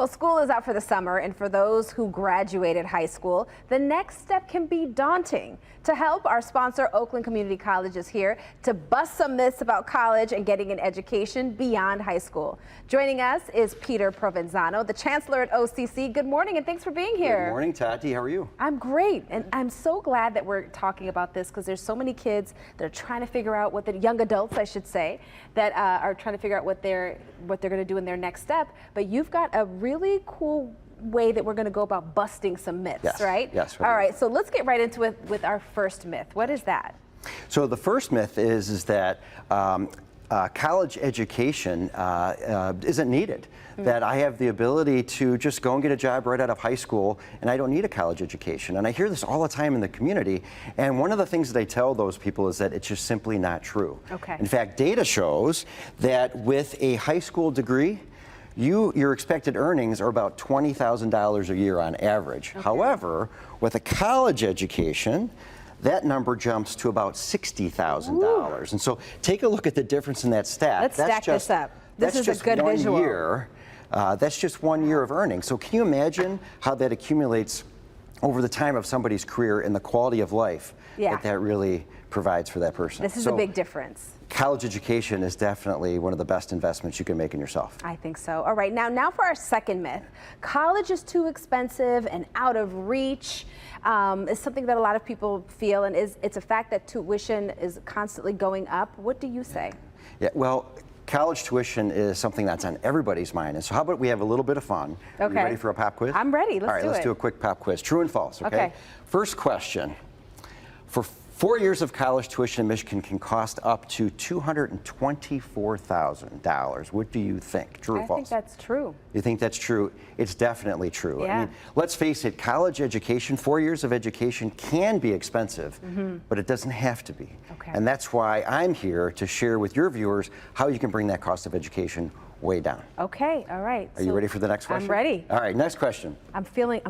Well, school is out for the summer, and for those who graduated high school, the next step can be daunting. To help, our sponsor, Oakland Community College, is here to bust some myths about college and getting an education beyond high school. Joining us is Peter Provenzano, the chancellor at OCC. Good morning, and thanks for being here. Good morning, Tati. How are you? I'm great, and I'm so glad that we're talking about this because there's so many kids that are trying to figure out what the young adults, I should say, that are trying to figure out what they're going to do in their next step. But you've got a really cool way that we're going to go about busting some myths, yes, right? Yes. All right, so let's get right into it with our first myth. What is that? So the first myth is that college education isn't needed. That I have the ability to just go and get a job right out of high school and I don't need a college education. And I hear this all the time in the community. And one of the things that I tell those people is that it's just simply not true. Okay. In fact, data shows that with a high school degree, your expected earnings are about $20,000 a year on average. Okay. However, with a college education, that number jumps to about $60,000. And so take a look at the difference in that stat. Let's stack this up. This is a good visual. That's just 1 year of earnings. So can you imagine how that accumulates over the time of somebody's career and the quality of life that really provides for that person? This is a big difference. College education is definitely one of the best investments you can make in yourself. I think so. All right, now for our second myth. College is too expensive and out of reach. It's something that a lot of people feel, and it's a fact that tuition is constantly going up. What do you say? Yeah, well, college tuition is something that's on everybody's mind. And so how about we have a little bit of fun? Okay. Are you ready for a pop quiz? I'm ready. Let's do it. All right, let's do a quick pop quiz. True and false, okay? First question. For 4 years of college tuition in Michigan can cost up to $224,000. What do you think? True or false? I think that's true. You think that's true? It's definitely true. Yeah. I mean, let's face it, college education, 4 years of education can be expensive, but it doesn't have to be. Okay. And that's why I'm here to share with your viewers how you can bring that cost of education way down. Okay, all right. Are you ready for the next question? I'm ready. All right, next question. I'm feeling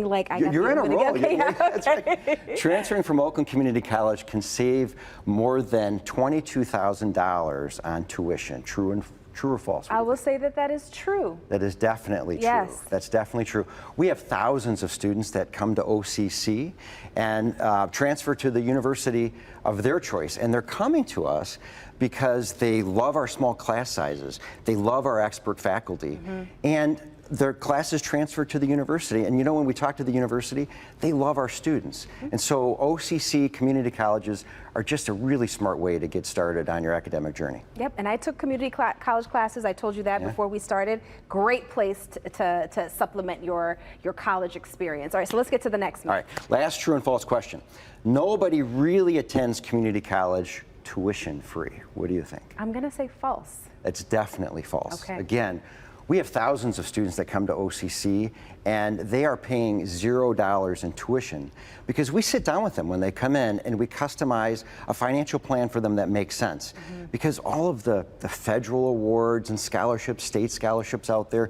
like I got You're in a roll. Okay, That's right. Transferring from Oakland Community College can save more than $22,000 on tuition. True or false? I will say that is true. That is definitely true. Yes. That's definitely true. We have thousands of students that come to OCC and transfer to the university of their choice. And they're coming to us because they love our small class sizes. They love our expert faculty. And their classes transfer to the university. And you know, when we talk to the university, they love our students. And so OCC community colleges are just a really smart way to get started on your academic journey. Yep, and I took community college classes. I told you that before we started. Great place to supplement your college experience. All right, so let's get to the next one. All right, last true and false question. Nobody really attends community college tuition free. What do you think? I'm gonna say false. It's definitely false. Okay. Again, we have thousands of students that come to OCC and they are paying $0 in tuition because we sit down with them when they come in and we customize a financial plan for them that makes sense. Because all of the federal awards and scholarships, state scholarships out there,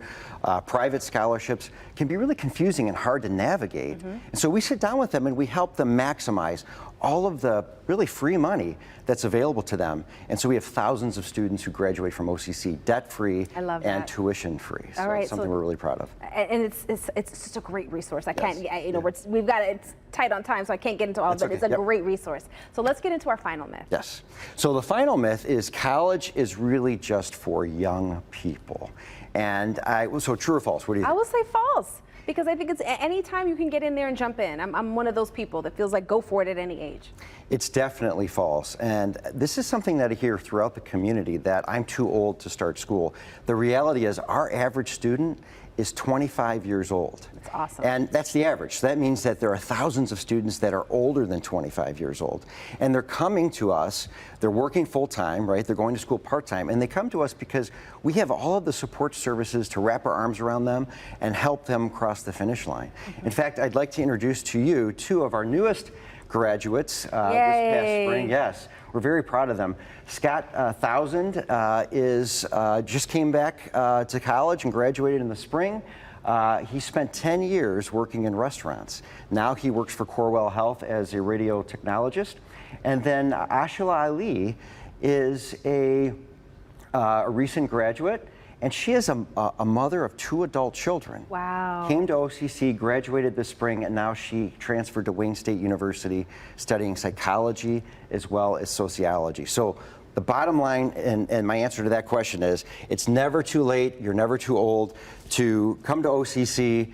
private scholarships can be really confusing and hard to navigate. And so we sit down with them and we help them maximize all of the really free money that's available to them. And so we have thousands of students who graduate from OCC debt-free and tuition-free. So it's something we're really proud of. And it's just a great resource. I can't, you know, we've got it's tight on time, so I can't get into all of it. It's a great resource. So let's get into our final myth. Yes. So the final myth is college is really just for young people. And so true or false? What do you think? I will say false. Because I think it's any time you can get in there and jump in. I'm one of those people that feels like go for it at any age. It's definitely false. And this is something that I hear throughout the community, that I'm too old to start school. The reality is our average student is 25 years old. That's awesome. And that's the average. So that means that there are thousands of students that are older than 25 years old. And they're coming to us, they're working full-time, right? They're going to school part-time, and they come to us because we have all of the support services to wrap our arms around them and help them cross the finish line. In fact, I'd like to introduce to you two of our newest graduates this past spring. Yes, we're very proud of them. Scott Thousand just came back to college and graduated in the spring. He spent 10 years working in restaurants. Now he works for Corewell Health as a radio technologist. And then Ashila Ali is a recent graduate And she is a mother of 2 adult children. Wow. Came to OCC, graduated this spring, and now she transferred to Wayne State University studying psychology as well as sociology. So the bottom line, and my answer to that question is, it's never too late, you're never too old to come to OCC,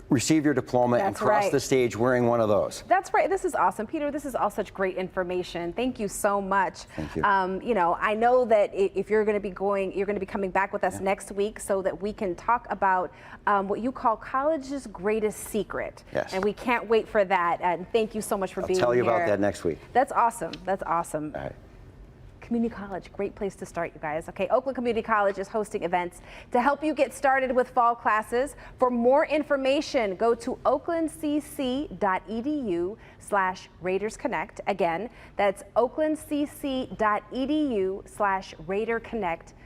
receive your diploma, and cross the stage wearing one of those. That's right. This is awesome. Peter, this is all such great information. Thank you so much. Thank you. You know, I know that if you're going to be going, you're going to be coming back with us next week so that we can talk about what you call college's greatest secret. Yes. And we can't wait for that. And thank you so much for being here. I'll tell you about that next week. That's awesome. That's awesome. All right. Community College, great place to start, you guys. Okay, Oakland Community College is hosting events to help you get started with fall classes. For more information, go to oaklandcc.edu/RaidersConnect. Again, that's oaklandcc.edu/RaiderConnect